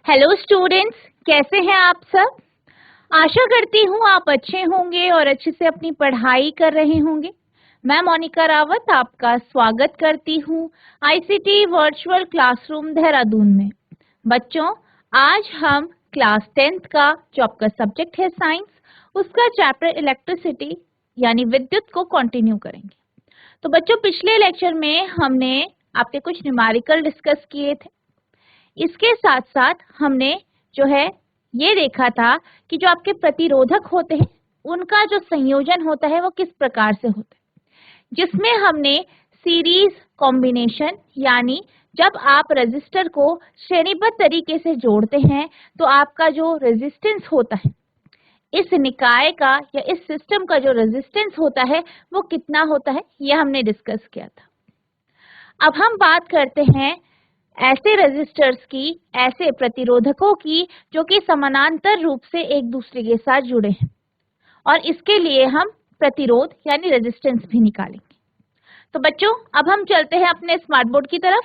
Hello students, कैसे हैं आप सब। आशा करती हूँ आप अच्छे होंगे और अच्छे से अपनी पढ़ाई कर रहे होंगे। मैं मोनिका रावत आपका स्वागत करती हूँ आईसीटी वर्चुअल क्लासरूम देहरादून में। बच्चों, आज हम क्लास 10th का जो आपका सब्जेक्ट है साइंस, उसका चैप्टर इलेक्ट्रिसिटी यानी विद्युत को कंटिन्यू करेंगे। तो बच्चों, पिछले लेक्चर में हमने आपके कुछ न्यूमेरिकल डिस्कस किए थे। इसके साथ साथ हमने जो है ये देखा था कि जो आपके प्रतिरोधक होते हैं उनका जो संयोजन होता है वो किस प्रकार से होता है, जिसमें हमने सीरीज कॉम्बिनेशन यानी जब आप रेजिस्टर को श्रेणीबद्ध तरीके से जोड़ते हैं तो आपका जो रेजिस्टेंस होता है, इस निकाय का या इस सिस्टम का जो रेजिस्टेंस होता है वो कितना होता है, ये हमने डिस्कस किया था। अब हम बात करते हैं ऐसे रेजिस्टर्स की, ऐसे प्रतिरोधकों की जो कि समानांतर रूप से एक दूसरे के साथ जुड़े हैं, और इसके लिए हम प्रतिरोध यानी रेजिस्टेंस भी निकालेंगे। तो बच्चों, अब हम चलते हैं अपने स्मार्ट बोर्ड की तरफ।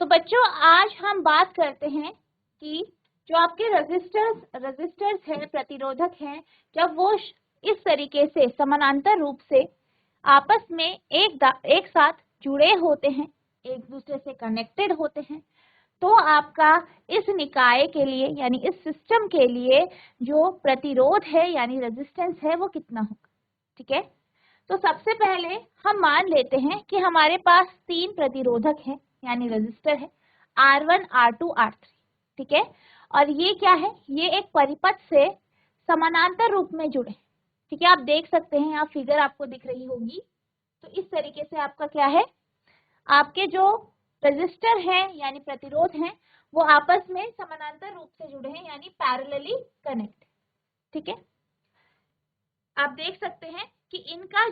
तो बच्चों, आज हम बात करते हैं कि जो आपके रेजिस्टर्स हैं, प्रतिरोधक हैं, जब वो इस तरीके से समानांतर रूप से आपस में एक साथ जुड़े होते हैं, एक दूसरे से कनेक्टेड होते हैं, तो आपका इस निकाय के लिए यानी इस सिस्टम के लिए जो प्रतिरोध है यानी रेजिस्टेंस है वो कितना होगा। ठीक है, तो सबसे पहले हम मान लेते हैं कि हमारे पास 3 प्रतिरोधक हैं यानी रेजिस्टर है, R1, R2, R3। ठीक है, और ये क्या है, ये एक परिपथ से समानांतर रूप में जुड़े। ठीक है, आप देख सकते हैं, यहाँ फिगर आपको दिख रही होगी। तो इस तरीके से आपका क्या है, आपके जो रेजिस्टर हैं यानी प्रतिरोध हैं वो आपस में समानांतर रूप से जुड़े हैं यानी पैरेलली कनेक्ट। ठीक है, आप देख सकते हैं कि इनका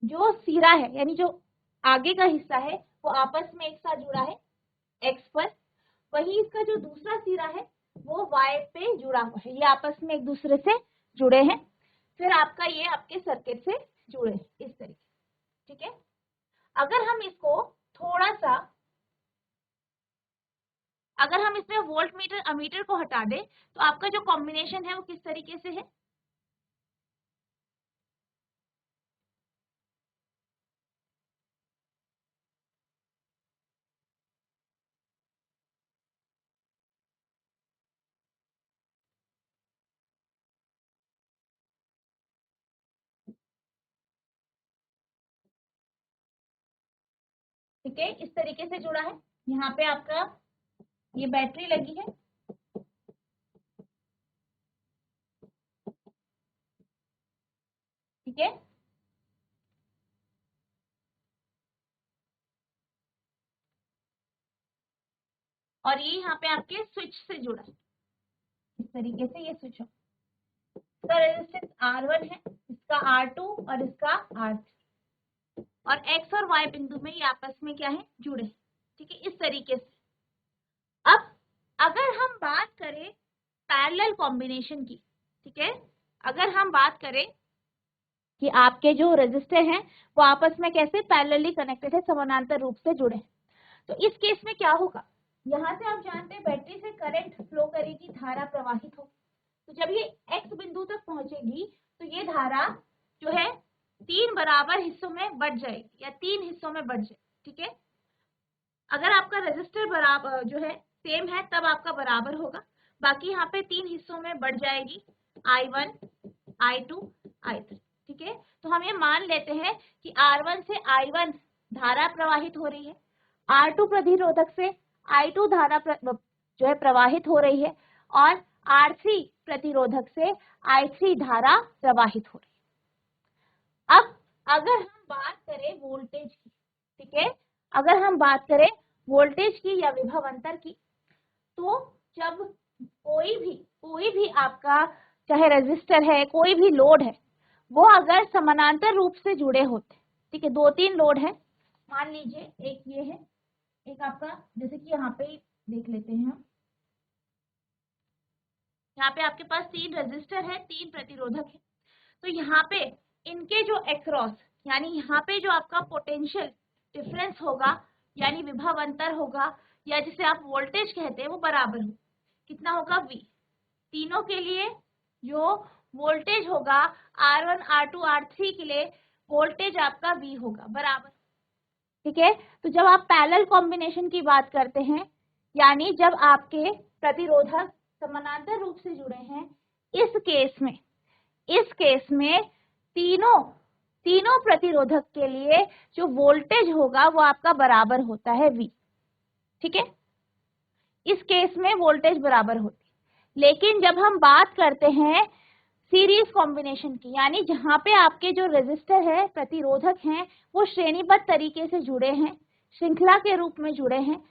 जो सिरा है यानी जो आगे का हिस्सा है वो आपस में एक साथ जुड़ा है एक्स पर, वही इसका जो दूसरा सिरा है वो वाई पे जुड़ा हुआ है, ये आपस में एक दूसरे से जुड़े हैं। फिर आपका ये आपके सर्किट से जुड़े हैं इस तरीके। ठीक है, अगर हम इसको थोड़ा सा, अगर हम इसमें वोल्ट मीटर अमीटर को हटा दें तो आपका जो कॉम्बिनेशन है वो किस तरीके से है। ठीक है, इस तरीके से जुड़ा है। यहाँ पे आपका ये बैटरी लगी है। ठीक है, और ये यहाँ पे आपके स्विच से जुड़ा है, इस तरीके से ये स्विच हो। इसका रेजिस्टेंस R1 है, इसका R2 और इसका R3, और X और Y बिंदु में ये आपस में क्या है, जुड़े। ठीक है, इस तरीके से। अब अगर हम बात करें पैरेलल कॉम्बिनेशन की, ठीक है, अगर हम बात करें कि आपके जो रेजिस्टर हैं वो आपस में कैसे पैरेलली कनेक्टेड है, समानांतर रूप से जुड़े हैं, तो इस केस में क्या होगा, यहाँ से आप जानते हैं बैटरी से करंट फ्लो करेगी, धारा प्रवाहित हो। तो जब ये एक्स बिंदु तक पहुंचेगी तो ये धारा जो है 3 बराबर हिस्सों में बढ़ जाएगी या 3 हिस्सों में बढ़ जाएगी। ठीक है, अगर आपका रेजिस्टर बराबर जो है सेम है तब आपका बराबर होगा, बाकी यहाँ पे 3 हिस्सों में बढ़ जाएगी, I1, I2, I3। ठीक है, तो हम ये मान लेते हैं कि R1 से I1 धारा प्रवाहित हो रही है, R2 प्रतिरोधक से I2 धारा जो है प्रवाहित हो रही है, और R3 प्रतिरोधक से I3 धारा प्रवाहित हो रही है। अब अगर हम बात करें वोल्टेज की, ठीक है, अगर हम बात करें वोल्टेज की या विभव अंतर की, तो जब कोई भी आपका चाहे रेजिस्टर है, कोई भी लोड है, वो अगर समानांतर रूप से जुड़े होते, ठीक है, 2-3 लोड है, मान लीजिए एक ये है, एक आपका जैसे कि यहाँ पे देख लेते हैं हम, यहाँ पे आपके पास 3 रेजिस्टर है, 3 प्रतिरोधक है। तो यहाँ पे इनके जो अक्रॉस यानी यहाँ पे जो आपका पोटेंशियल डिफरेंस होगा यानी विभव अंतर होगा, या जिसे आप वोल्टेज कहते हैं, वो बराबर हो, कितना होगा, V। तीनों के लिए जो वोल्टेज होगा R1, R2, R3 के लिए वोल्टेज आपका V होगा, बराबर। ठीक है, तो जब आप पैरेलल कॉम्बिनेशन की बात करते हैं, यानी जब आपके प्रतिरोधक समानांतर रूप से जुड़े हैं, इस केस में तीनों प्रतिरोधक के लिए जो वोल्टेज होगा वो आपका बराबर होता है V। ठीक है, इस केस में वोल्टेज बराबर होती है। लेकिन जब हम बात करते हैं सीरीज कॉम्बिनेशन की, यानी जहां पे आपके जो रेजिस्टर है, प्रतिरोधक हैं, वो श्रेणीबद्ध तरीके से जुड़े हैं, श्रृंखला के रूप में जुड़े हैं,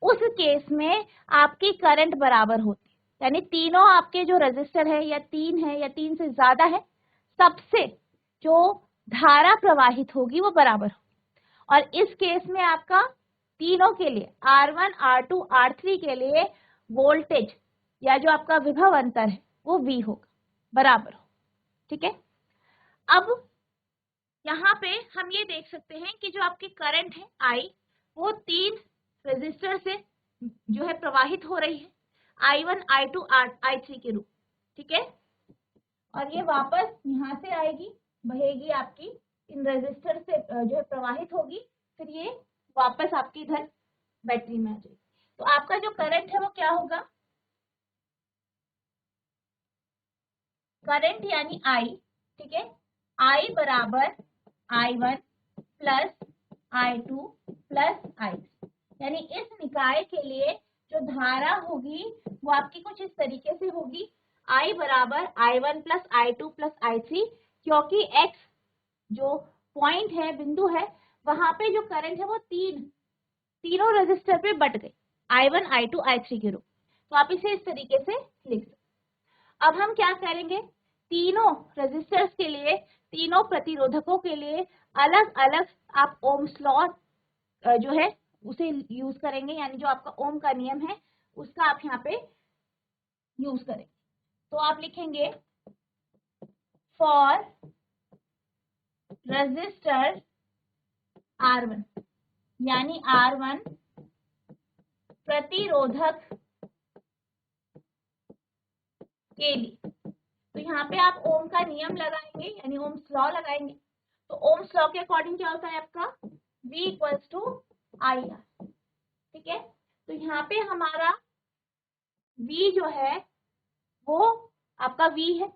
उस केस में आपकी करंट बराबर होती है। यानी तीनों आपके जो रेजिस्टर है, या तीन से ज्यादा है, सबसे जो धारा प्रवाहित होगी वो बराबर होगी। और इस केस में आपका तीनों के लिए R1, R2, R3 के लिए वोल्टेज या जो आपका विभव अंतर है वो V होगा, बराबर हो। ठीक है, अब यहाँ पे हम ये देख सकते हैं कि जो आपकी करंट है I, वो 3 रेजिस्टर से जो है प्रवाहित हो रही है, I1, I2, I3 के रूप। ठीक है, और ये वापस यहाँ से आएगी, बहेगी आपकी इन रेजिस्टर से जो है प्रवाहित होगी, फिर ये वापस आपकी इधर बैटरी में आ जाएगी। तो आपका जो करंट है वो क्या होगा, करंट यानी I। ठीक है, I बराबर I1 plus I2 plus I3, यानी इस निकाय के लिए जो धारा होगी वो आपकी कुछ इस तरीके से होगी, I बराबर I1 plus I2 plus I3, क्योंकि X जो पॉइंट है, बिंदु है, वहां पे जो करंट है वो तीनों रेजिस्टर पे बट गई, I1, I2, I3 के रूप। तो आप इसे इस तरीके से लिख सकते। अब हम क्या करेंगे, तीनों रेजिस्टर्स के लिए, तीनों प्रतिरोधकों के लिए अलग अलग आप ओम्स लॉ जो है उसे यूज करेंगे, यानी जो आपका ओम का नियम है उसका आप यहाँ पे यूज करेंगे। तो आप लिखेंगे फॉर रेजिस्टर R1, यानी R1 प्रतिरोधक के लिए, तो यहाँ पे आप ओम का नियम लगाएंगे, यानी ओम्स लॉ लगाएंगे। तो ओम्स लॉ के अकॉर्डिंग क्या होता है आपका, V इक्वल्स टू IR। ठीक है, तो यहाँ पे हमारा V जो है वो आपका V है,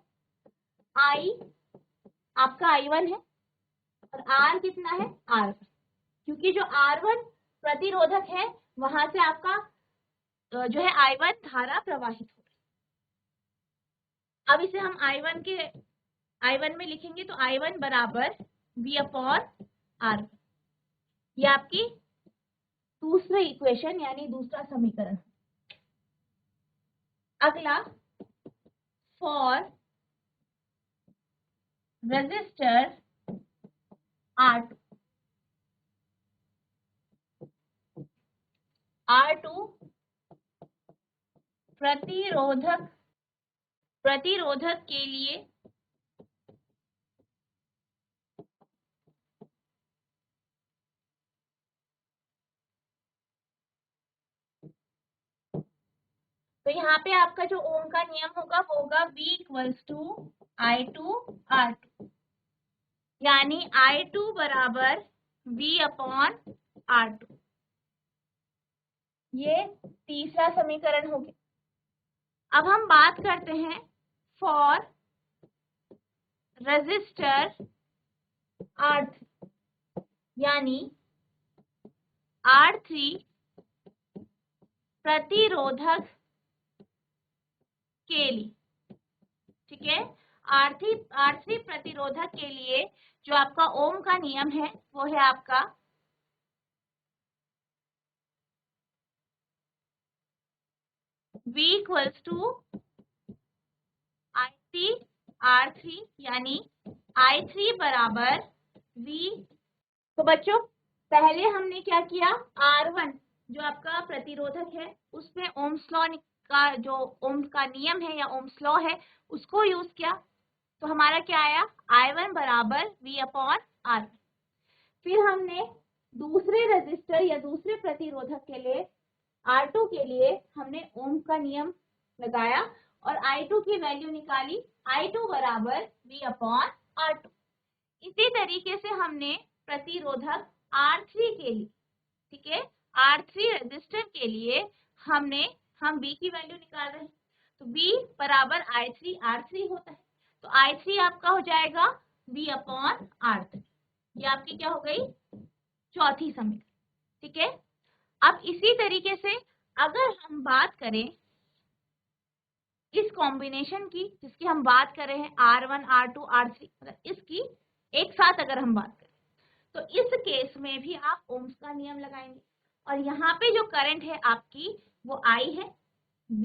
I आपका I1 है, और R कितना है, R1, क्योंकि जो R1 प्रतिरोधक है वहां से आपका जो है I1 धारा प्रवाहित हो रही। अब इसे हम I1 में लिखेंगे, तो I1 बराबर V अपॉन R1, ये आपकी दूसरा इक्वेशन यानी दूसरा समीकरण। अगला, फॉर रेजिस्टर R2, R2 प्रतिरोधक के लिए तो यहाँ पे आपका जो ओम का नियम होगा वो होगा V equals to I2 R2, यानी I2 बराबर V अपॉन R2, ये तीसरा समीकरण हो गया। अब हम बात करते हैं फॉर रेजिस्टर R3, यानी R3 प्रतिरोधक के लिए। ठीक है, R3 प्रतिरोधक के लिए जो आपका ओम का नियम है वो है आपका V equals to I3 R3, यानी I3 बराबर V। तो बच्चों पहले हमने क्या किया, R1 जो आपका प्रतिरोधक है उसमें ओम्स लॉ का जो ओम्स का नियम है या ओम्स लॉ है उसको यूज किया, तो हमारा क्या आया, I1 बराबर V अपॉन R। फिर हमने दूसरे रेजिस्टर या दूसरे प्रतिरोधक के लिए R2 के लिए हमने ओम का नियम लगाया और I2 की वैल्यू निकाली, I2 बराबर V अपॉन R2। इसी तरीके से हमने प्रतिरोधक R3 के लिए, ठीक है, R3 रेजिस्टर के लिए हम B की वैल्यू निकाल रहे हैं, तो B बराबर I3 R3 होता है, तो I3 आपका हो जाएगा V अपॉन R3। ये आपकी क्या हो गई, चौथी समीकरण, ठीक है। अब इसी तरीके से अगर हम बात करें इस कॉम्बिनेशन की जिसकी हम बात कर रहे हैं R1 R2 R3, मतलब इसकी एक साथ अगर हम बात करें तो इस केस में भी आप ओम्स का नियम लगाएंगे और यहाँ पे जो करंट है आपकी वो I है, B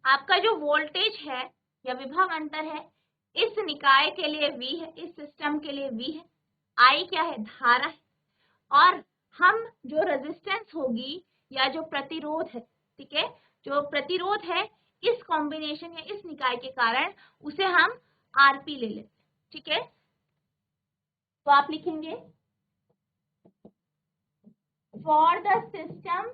आपका जो वोल्टेज है या विभव अंतर है इस निकाय के लिए V है, इस सिस्टम के लिए V है, I क्या है, धारा है, और हम जो रेजिस्टेंस होगी या जो प्रतिरोध है, ठीक है, जो प्रतिरोध है इस कॉम्बिनेशन या इस निकाय के कारण उसे हम आरपी ले लेते हैं, ठीक है। तो आप लिखेंगे for the system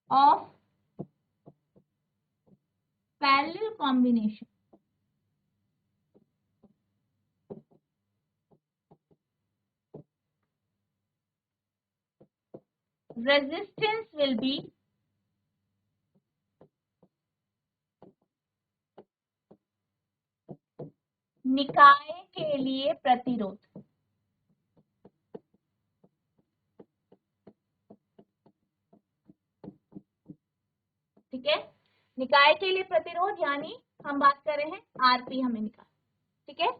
of parallel combination resistance will be निकाय के लिए प्रतिरोध, ठीक है, निकाय के लिए प्रतिरोध यानी हम बात कर रहे हैं आरपी हमें निकाल, ठीक है,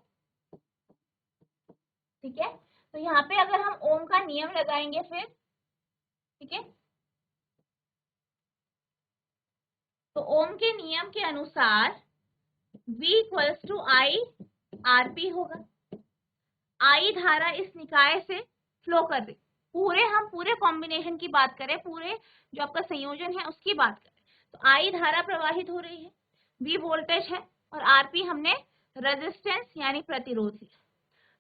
ठीक है। तो यहाँ पे अगर हम ओम का नियम लगाएंगे फिर, ठीक है, तो ओम के नियम के अनुसार V equals to I RP होगा। I धारा इस निकाय से फ्लो कर रही, हम पूरे कॉम्बिनेशन की बात करें, पूरे जो आपका संयोजन है उसकी बात करें तो I धारा प्रवाहित हो रही है, V वोल्टेज है और आरपी हमने रेजिस्टेंस यानी प्रतिरोध लिया।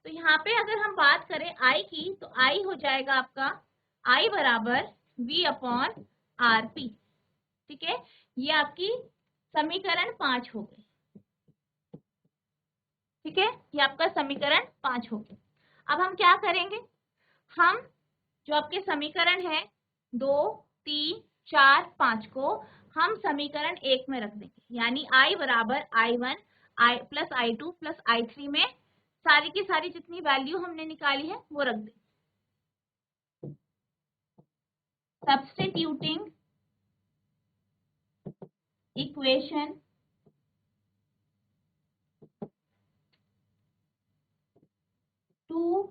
तो यहाँ पे अगर हम बात करें I की तो I हो जाएगा आपका I बराबर V अपॉन आरपी, ठीक है, ये आपकी समीकरण 5 हो गई, ठीक है, ये आपका समीकरण 5 हो गया। अब हम क्या करेंगे, हम जो आपके समीकरण है 2 3 4 5 को हम समीकरण 1 में रख देंगे, यानी I बराबर I1 I plus I2 plus I3 में सारी की सारी जितनी वैल्यू हमने निकाली है वो रख देंगे। Substituting equation 2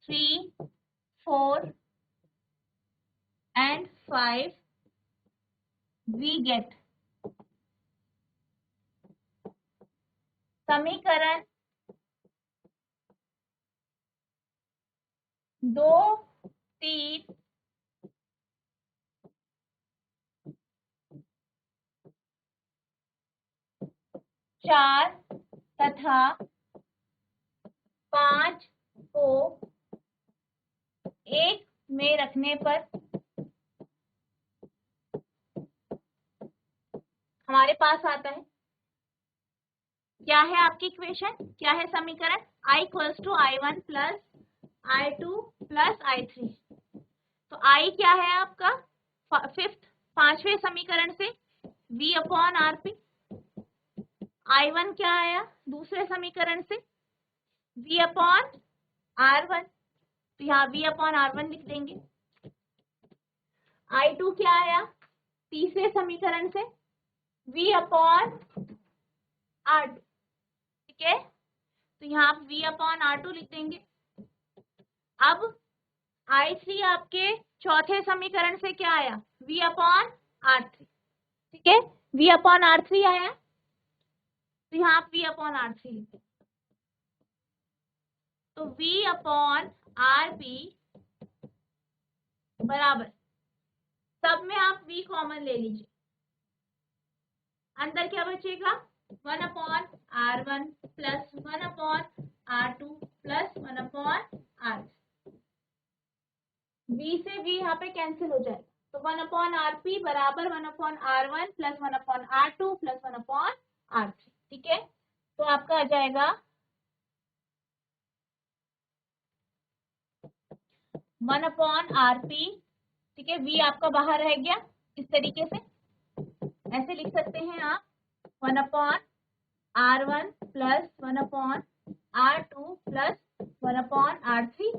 3 4 and 5 we get समीकरण 2 3 4 तथा 5 को 1 में रखने पर हमारे पास आता है, क्या है आपकी इक्वेशन, क्या है समीकरण, I equals to I1 plus I2 plus I3। तो I क्या है आपका पांचवें समीकरण से V अपॉन आरपी, I1 क्या आया दूसरे समीकरण से V अपॉन R1, तो यहाँ V अपॉन R1 लिख देंगे। I2 क्या आया तीसरे समीकरण से V अपॉन R2, ठीक है, तो यहाँ आप V अपॉन R2 लिख देंगे। अब I3 आपके चौथे समीकरण से क्या आया V अपॉन R3, ठीक है, V अपॉन R3 आया, तो यहाँ आप V अपॉन R3 लिखते, तो V अपॉन RP बराबर, सब में आप v कॉमन ले लीजिए, अंदर क्या बचेगा 1/r1 plus 1/r2 plus 1/r3। v से v यहाँ पे कैंसिल हो जाएगा, तो 1/rp बराबर 1/r1 plus 1/r2 plus 1/r3। ठीक है, तो आपका आ जाएगा 1/rp। ठीक है, v आपका बाहर रह गया, इस तरीके से ऐसे लिख सकते हैं आप 1/r1 plus 1/r2 plus 1/r3।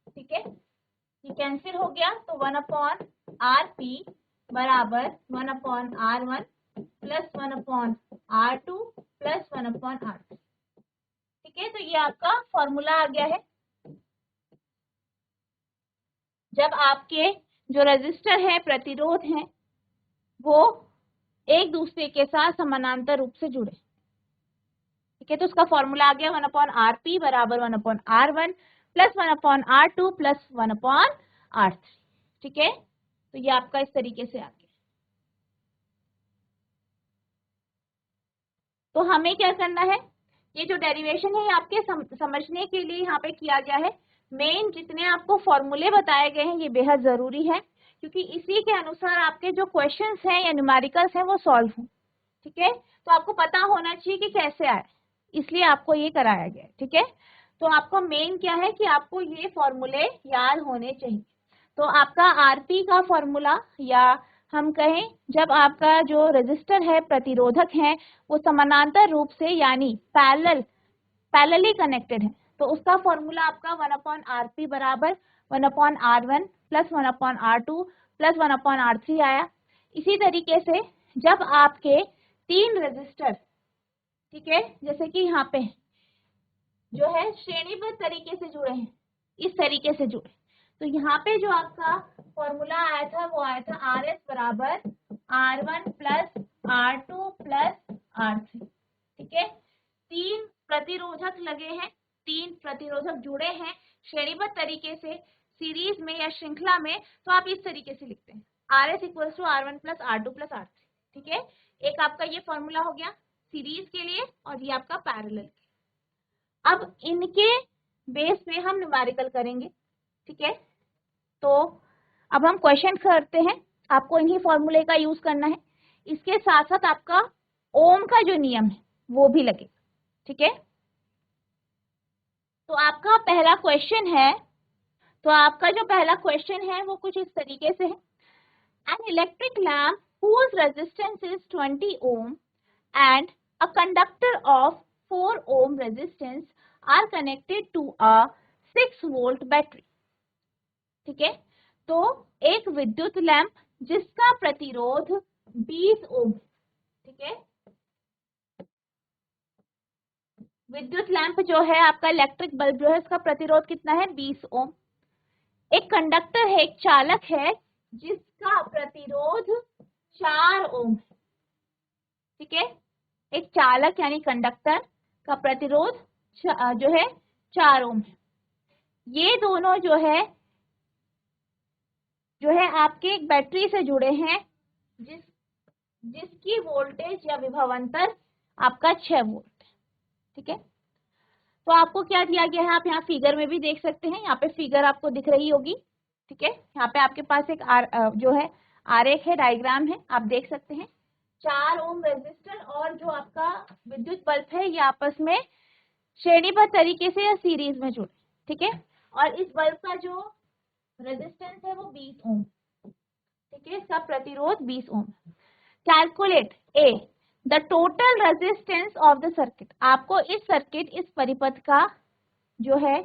ठीक है, ये कैंसिल हो गया, तो 1/rp बराबर 1/r1 plus 1/r2 plus 1/r3। ठीक है, तो ये आपका फॉर्मूला आ गया है। जब आपके जो रेजिस्टर है, प्रतिरोध है, वो एक दूसरे के साथ समानांतर रूप से जुड़े। ठीक है, तो उसका फॉर्मूला आ गया 1/rp बराबर 1/r1 plus 1/r2 plus 1/r3। ठीक है, तो ये आपका इस तरीके से आ गया। तो हमें क्या करना है, ये जो डेरिवेशन है आपके समझने के लिए यहाँ पे किया गया है। मेन जितने आपको फॉर्मूले बताए गए हैं ये बेहद जरूरी है, क्योंकि इसी के अनुसार आपके जो क्वेश्चंस हैं या न्यूमेरिकल्स हैं वो सॉल्व हों। ठीक है, तो आपको पता होना चाहिए कि कैसे आए, इसलिए आपको ये कराया गया है। ठीक है, तो आपको मेन क्या है कि आपको ये फॉर्मूले याद होने चाहिए। तो आपका आरपी का फॉर्मूला, या हम कहें जब आपका जो रेजिस्टर है, प्रतिरोधक है, वो समानांतर रूप से यानी पैरेलली कनेक्टेड है, तो उसका फॉर्मूला आपका 1/rp बराबर 1/r1 plus 1/r2 plus 1/r3 आया। इसी तरीके से जब आपके 3 रेजिस्टर, ठीक है, जैसे कि यहाँ पे जो है श्रेणीबद्ध तरीके से जुड़े हैं, इस तरीके से जुड़े, तो यहाँ पे जो आपका फॉर्मूला आया था वो आया था RS बराबर R1 plus R2 plus R3। ठीक है, 3 प्रतिरोधक लगे हैं, 3 प्रतिरोधक जुड़े हैं श्रेणीबद्ध तरीके से, सीरीज में या श्रृंखला में, तो आप इस तरीके से लिखते हैं RS equals to R1 plus R2 plus R3। ठीक है, एक आपका ये फॉर्मूला हो गया सीरीज के लिए और ये आपका पैरेलल। अब इनके बेस पे हम न्यूमेरिकल करेंगे। ठीक है, तो अब हम क्वेश्चन करते हैं, आपको इन्हीं फॉर्मूले का यूज करना है, इसके साथ साथ आपका ओम का जो नियम है वो भी लगेगा। ठीक है, तो आपका पहला क्वेश्चन है, तो आपका जो पहला क्वेश्चन है वो कुछ इस तरीके से है। An electric lamp whose resistance is 20 ohm and a conductor of 4 ohm resistance are connected to a 6 volt battery। ठीक है, तो एक विद्युत लैंप जिसका प्रतिरोध 20 ओम, ठीक है, विद्युत लैंप जो है आपका इलेक्ट्रिक बल्ब जो है इसका प्रतिरोध कितना है 20 ओम। एक कंडक्टर है, एक चालक है जिसका प्रतिरोध 4 ओम है। ठीक है, एक चालक यानी कंडक्टर का प्रतिरोध जो है 4 ओम है। ये दोनों जो है आपके एक बैटरी से जुड़े हैं जिसकी वोल्टेज या विभवांतर आपका 6 वोल्ट है। ठीक है, तो आपको क्या दिया गया है, आप यहाँ फिगर में भी देख सकते हैं, यहाँ पे फिगर आपको दिख रही होगी। ठीक है, यहाँ पे आपके पास एक जो है आरेख है, डायग्राम है, आप देख सकते हैं 4 ओम रेजिस्टर और जो आपका विद्युत बल्ब है ये आपस में श्रेणीबद्ध तरीके से या सीरीज में जुड़े। ठीक है, और इस बल्ब का जो रेजिस्टेंस है वो 20 ओम। ठीक है, इसका प्रतिरोध 20 ohm. Calculate a the total resistance of the circuit. आपको इस सर्किट, इस परिपथ का जो है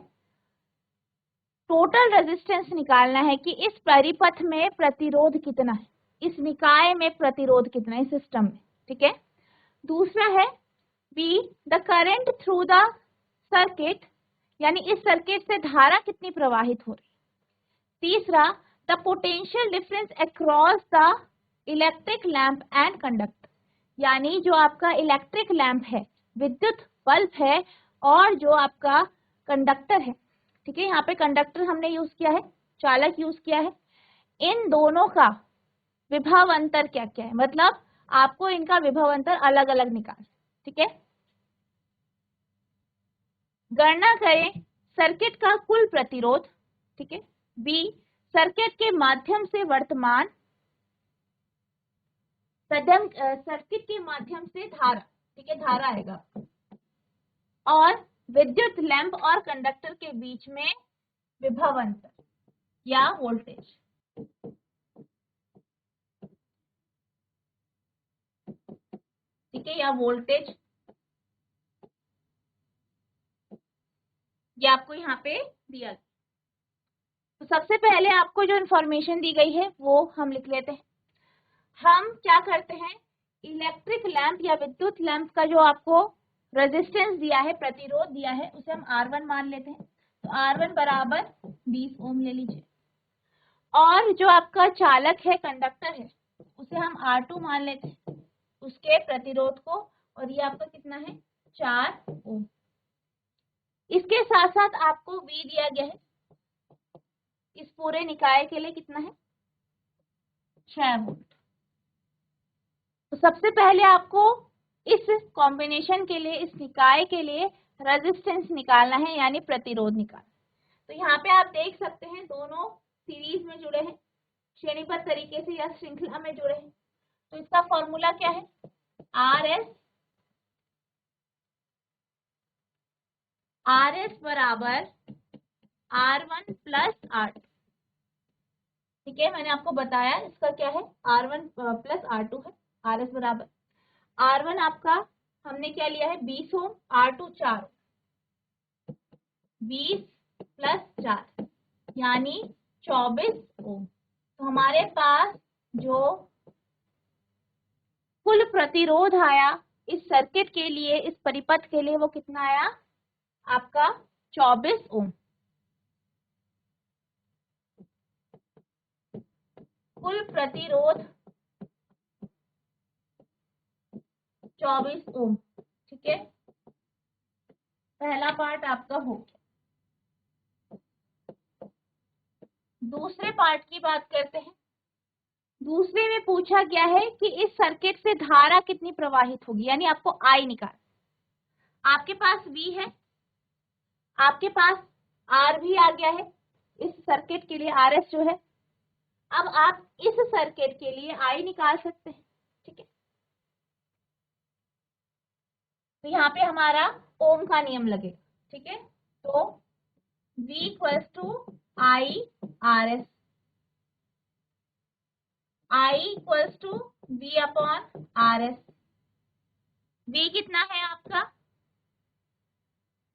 टोटल रेजिस्टेंस निकालना है कि इस परिपथ में प्रतिरोध कितना है, इस निकाय में प्रतिरोध कितना है, सिस्टम में। ठीक है, दूसरा है be the current through the circuit, यानी इस सर्किट से धारा कितनी प्रवाहित हो रही। तीसरा the potential difference across the electric lamp and conductor, यानी जो आपका इलेक्ट्रिक लैंप है, विद्युत बल्ब है, और जो आपका कंडक्टर है। ठीक है, यहाँ पे कंडक्टर हमने यूज किया है, चालक यूज किया है, इन दोनों का विभव अंतर क्या क्या है, मतलब आपको इनका विभव अंतर अलग अलग निकाल, ठीक है। गणना करें सर्किट का कुल प्रतिरोध, ठीक है। बी, सर्किट के माध्यम से वर्तमान, सर्किट के माध्यम से धारा, ठीक है, धारा आएगा, और विद्युत लैंप और कंडक्टर के बीच में विभव अंतर या वोल्टेज, ठीक है, या वोल्टेज, ये आपको यहाँ पे दिया गया। तो सबसे पहले आपको जो इन्फॉर्मेशन दी गई है वो हम लिख लेते हैं। हम क्या करते हैं, इलेक्ट्रिक लैंप या विद्युत लैंप का जो आपको रेजिस्टेंस दिया है, प्रतिरोध दिया है, उसे हम R1 मान लेते हैं। तो R1 बराबर 20 ओम ले लीजिए। और जो आपका चालक है, कंडक्टर है, उसे हम R2 मान लेते हैं, उसके प्रतिरोध को, और ये आपका कितना है, 4 ओम। इसके साथ साथ आपको V दिया गया है, इस पूरे निकाय के लिए कितना है, 6 वोल्ट। तो सबसे पहले आपको इस कॉम्बिनेशन के लिए, इस निकाय के लिए रेजिस्टेंस निकालना है, यानी प्रतिरोध निकालना। तो यहाँ पे आप देख सकते हैं दोनों सीरीज में जुड़े हैं, श्रेणीबद्ध तरीके से या श्रृंखला में जुड़े हैं। तो इसका फॉर्मूला क्या है, RS बराबर R1 प्लस R2, ठीक है। मैंने आपको बताया इसका क्या है, R1 प्लस R2 है। RS बराबर R1 आपका हमने क्या लिया है, 20 ओम, R2 4, 20 प्लस 4 यानी 24 ओम। तो हमारे पास जो कुल प्रतिरोध आया इस सर्किट के लिए, इस परिपथ के लिए, वो कितना आया आपका, 24 ओम। कुल प्रतिरोध 24 ओम, ठीक है। पहला पार्ट आपका हो गया। दूसरे पार्ट की बात करते हैं। दूसरे में पूछा गया है कि इस सर्किट से धारा कितनी प्रवाहित होगी, यानी आपको I निकाल। आपके पास V है, आपके पास R भी आ गया है इस सर्किट के लिए, RS जो है। अब आप इस सर्किट के लिए I निकाल सकते हैं, ठीक है। तो यहाँ पे हमारा ओम का नियम लगेगा, ठीक है। तो V equals to I RS, I equals to V upon RS। V कितना है आपका,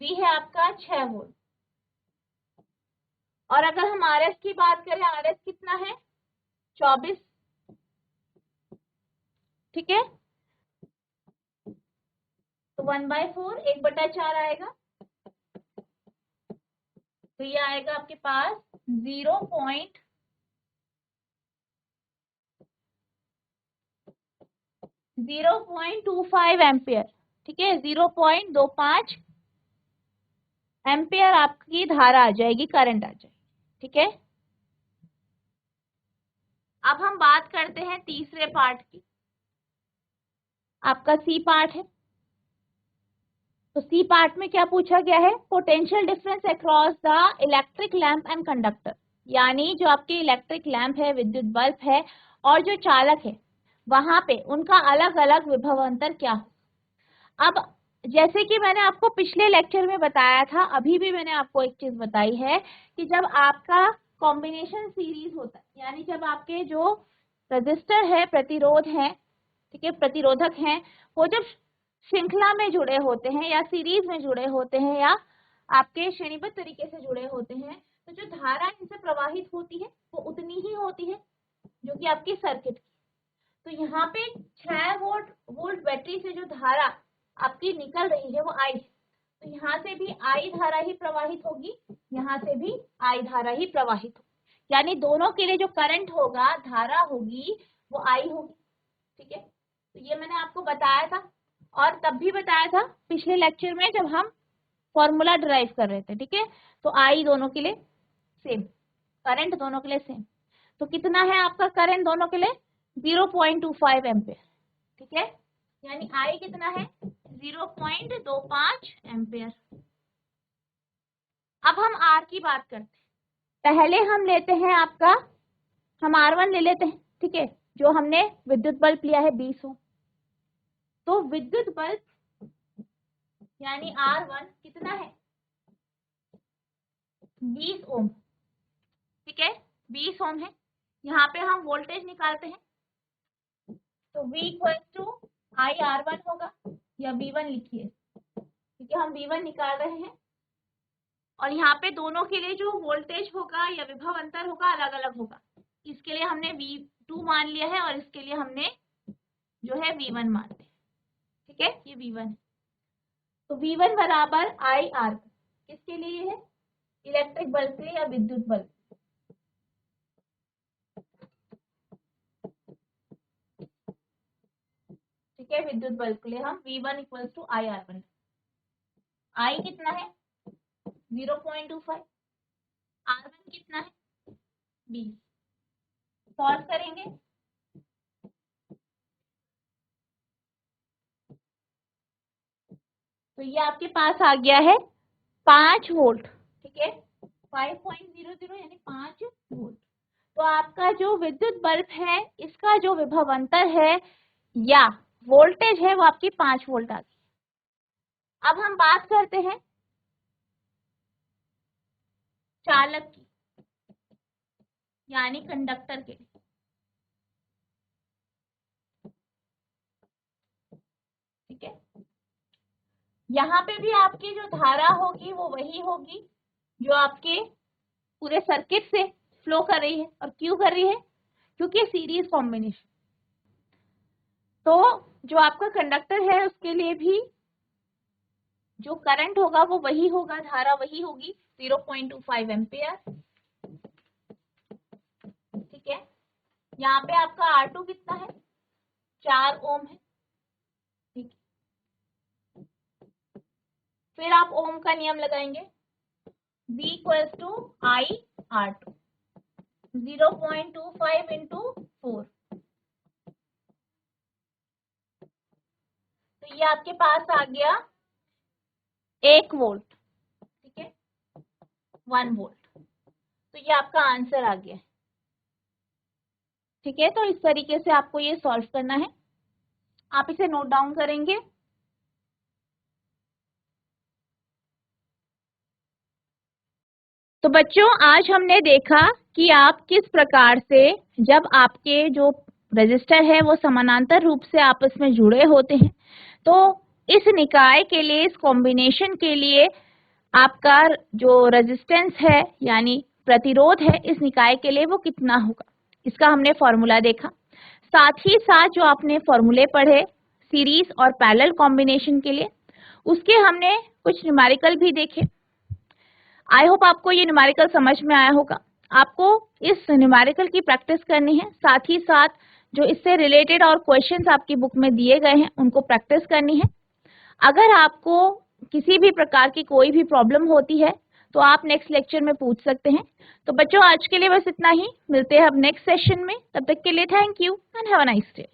V है आपका 6 वोल्ट। और अगर हम RS की बात करें, RS कितना है, 24, ठीक है। तो 1/4, 1/4 आएगा। तो ये आएगा आपके पास 0.25 एम्पियर, ठीक है। 0.25 एम्पियर आपकी धारा आ जाएगी, करंट आ जाएगी, ठीक है। अब हम बात करते हैं तीसरे पार्ट की, आपका सी पार्ट है। तो सी पार्ट में क्या पूछा गया है, potential difference across the electric lamp and conductor, यानी जो आपके इलेक्ट्रिक लैंप है, विद्युत बल्ब है, और जो चालक है, वहां पे उनका अलग अलग विभव अंतर क्या हो। अब जैसे कि मैंने आपको पिछले लेक्चर में बताया था, अभी भी मैंने आपको एक चीज बताई है कि जब आपका कॉम्बिनेशन सीरीज होता है, यानी जब आपके जो रजिस्टर है, प्रतिरोध है, ठीक है, प्रतिरोधक हैं, वो जब श्रृंखला में जुड़े होते हैं या सीरीज में जुड़े होते हैं या आपके श्रेणीबद्ध तरीके से जुड़े होते हैं, तो जो धारा इनसे प्रवाहित होती है वो उतनी ही होती है जो कि आपकी सर्किट की। तो यहाँ पे 6 वोल्ट बैटरी से जो धारा आपकी निकल रही है वो I है। तो यहाँ से भी I धारा ही प्रवाहित होगी, यहाँ से भी I धारा ही प्रवाहित होगी, यानी दोनों के लिए जो करंट होगा, धारा होगी, वो I होगी, ठीक है। तो ये मैंने आपको बताया था, और तब भी बताया था पिछले लेक्चर में जब हम फॉर्मूला डिराइव कर रहे थे, ठीक है। तो I दोनों के लिए सेम, करंट दोनों के लिए सेम। तो कितना है आपका करंट दोनों के लिए 0.25 एम्पेयर, ठीक है, यानी I कितना है 0.25 एम्पेयर। अब हम R की बात करते हैं। पहले हम लेते हैं आपका, हम R1 ले लेते हैं, ठीक है, जो हमने विद्युत बल्ब लिया है 20 ओम। तो विद्युत बल्ब यानी R1 कितना है 20 ओम, ठीक है, 20 ओम है। यहाँ पे हम वोल्टेज निकालते हैं, तो V equal to I R1 होगा, या V1 लिखिए, क्योंकि हम V1 निकाल रहे हैं। और यहाँ पे दोनों के लिए जो वोल्टेज होगा या विभव अंतर होगा अलग अलग होगा। इसके लिए हमने V2 मान लिया है और इसके लिए हमने जो है V1 मान लिया, ठीक है, ये V1 है। तो V1 बराबर I R, किसके लिए है, इलेक्ट्रिक बल्ब के लिए या विद्युत बल्ब, ठीक है, विद्युत बल्ब के लिए हम V1 equal to I R1। I कितना है 0.25, R1 कितना है 20। सॉल्व करेंगे, तो ये आपके पास आ गया है 5 वोल्ट, ठीक है, 5.00 यानी 5 वोल्ट। तो आपका जो विद्युत बल्ब है इसका जो विभव अंतर है या वोल्टेज है वो आपकी 5 वोल्ट आ गई। अब हम बात करते हैं चालक की, यानी कंडक्टर के लिए, ठीक है। यहाँ पे भी आपकी जो धारा होगी वो वही होगी जो आपके पूरे सर्किट से फ्लो कर रही है। और क्यों कर रही है, क्योंकि सीरीज कॉम्बिनेशन। तो जो आपका कंडक्टर है उसके लिए भी जो करंट होगा वो वही होगा, धारा वही होगी 0.25 एम्पेयर, ठीक है। यहाँ पे आपका R2 कितना है 4 ओम है, ठीक है। फिर आप ओम का नियम लगाएंगे, V equals to I R2, 0.25 into 4, तो ये आपके पास आ गया 1 वोल्ट, ठीक है, 1 वोल्ट। तो ये आपका आंसर आ गया, ठीक है। तो इस तरीके से आपको ये सॉल्व करना है, आप इसे नोट डाउन करेंगे। तो बच्चों आज हमने देखा कि आप किस प्रकार से जब आपके जो रेजिस्टर है वो समानांतर रूप से आपस में जुड़े होते हैं, तो इस निकाय के लिए, इस कॉम्बिनेशन के लिए आपका जो रेजिस्टेंस है यानी प्रतिरोध है इस निकाय के लिए वो कितना होगा, इसका हमने फॉर्मूला देखा। साथ ही साथ जो आपने फॉर्मूले पढ़े सीरीज और पैरेलल कॉम्बिनेशन के लिए, उसके हमने कुछ न्यूमेरिकल भी देखे। आई होप आपको ये न्यूमेरिकल समझ में आया होगा। आपको इस न्यूमेरिकल की प्रैक्टिस करनी है, साथ ही साथ जो इससे रिलेटेड और क्वेश्चंस आपकी बुक में दिए गए हैं उनको प्रैक्टिस करनी है। अगर आपको किसी भी प्रकार की कोई भी प्रॉब्लम होती है तो आप नेक्स्ट लेक्चर में पूछ सकते हैं। तो बच्चों आज के लिए बस इतना ही, मिलते हैं अब नेक्स्ट सेशन में। तब तक के लिए thank you and have a nice day.